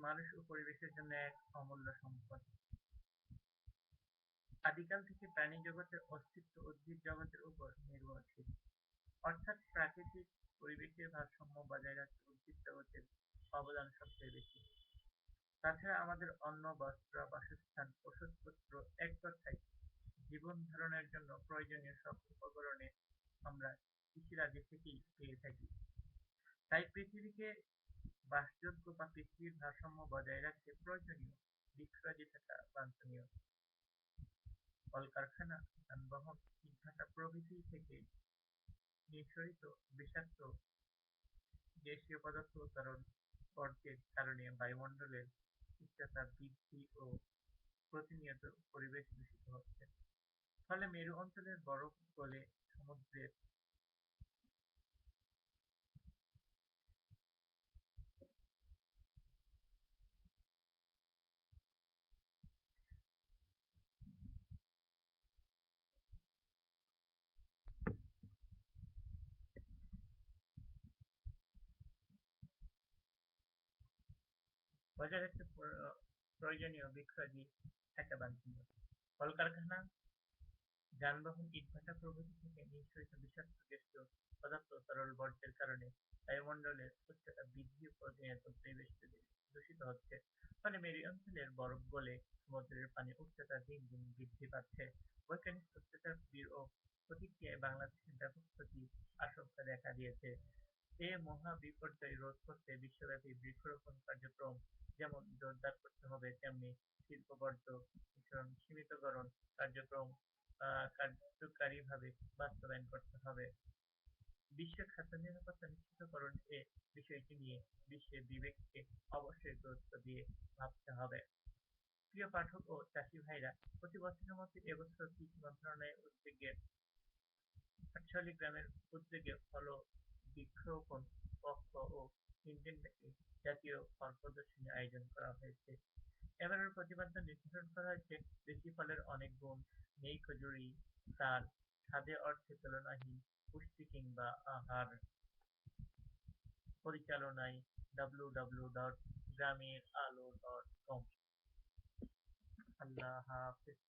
মানুষ ও পরিবেশের জন্য এক অমূল্য সম্পদ। আদিকাল থেকে প্রাণী জগতের অস্তিত্ব উদ্ভিদ জগতের উপর নির্ভরশীল। অর্থাৎ প্রাকৃতিক পরিবেশের ভারসাম্য বজায় রাখতে উদ্ভিদ জগতের অবদান সবচেয়ে বেশি। তাছাড়া আমাদের অন্ন, বস্ত্র, বাসস্থান, ওষুধপত্র, এক কথায় জীবন ধারণের জন্য প্রয়োজনীয় সব উপকরণে আমরা কৃষিরাজি থেকেই পেয়ে থাকি। তাই পৃথিবীকে বাসযোগ্য বা পৃথিবীর ভারসাম্য বজায় রাখতে প্রয়োজনীয় বৃক্ষরাজি থাকা বাঞ্ছনীয়। কলকারখানা, যানবাহন, ইটভাটা প্রভৃতি থেকে নিঃসরিত বিষাক্ত গ্যাসীয় পদার্থ ও তরল বর্জ্যের কারণে বায়ুমণ্ডলের উষ্ণতা বৃদ্ধি ও প্রতিনিয়ত পরিবেশ দূষিত হচ্ছে। ফলে মেরু অঞ্চলের বরফ গলে সমুদ্রের বজায় রাখতে প্রয়োজনীয় বৃক্ষরাজি থাকা বাঞ্ছনীয়। কলকারখানা, যানবাহন, ইটভাটা প্রভৃতি থেকে নিঃসরিত বিষাক্ত গ্যাসীয় পদার্থ ও তরল বর্জ্যের কারণে বায়ুমণ্ডলের উষ্ণতা বৃদ্ধি ও প্রতিনিয়ত পরিবেশ দূষিত হচ্ছে। ফলে মেরু অঞ্চলের বরফ গলে সমুদ্রের পানির উচ্চতা দিন দিন বৃদ্ধি পাচ্ছে। বৈজ্ঞানিক তথ্যের ভিড় ও প্রতিক্রিয়ায় বাংলাদেশে ব্যাপক ক্ষতির আশঙ্কা দেখা দিয়েছে। এ মহা বিপর্যয় রোধ করতে বিশ্বব্যাপী বৃক্ষরোপণ কার্যক্রম যেমন জোরদার করতে হবে, তেমনি শিল্প বর্জ্য নিঃসরণ সীমিতকরণ কার্যক্রম কার্যকারীভাবে বাস্তবায়ন করতে হবে। বিশ্ব খাদ্য নিরাপত্তা নিশ্চিতকরণ এ বিষয়টি নিয়ে বিশ্বের বিবেককে অবশ্যই গুরুত্ব দিয়ে ভাবতে হবে। প্রিয় পাঠক ও চাষী ভাইরা, প্রতি বছরের মতো এবছর কৃষি মন্ত্রণালয়ের উদ্যোগে ৪৮ গ্রামের উদ্যোগে ফল বৃক্ষরোপণ পক্ষ ও ৩ দিনব্যাপী জাতীয় ফল প্রদর্শনী আয়োজন করা হয়েছে। এবারের প্রতিপাদ্য নির্ধারণ করা হয়েছে দেশি ফলের অনেক গুণ, নেই খজুরি তার স্বাদে অর্থে তুলনাহীন, পুষ্টি কিংবা আহার পরিচালনায় www.grameeralo.com। আল্লাহ হাফেজ।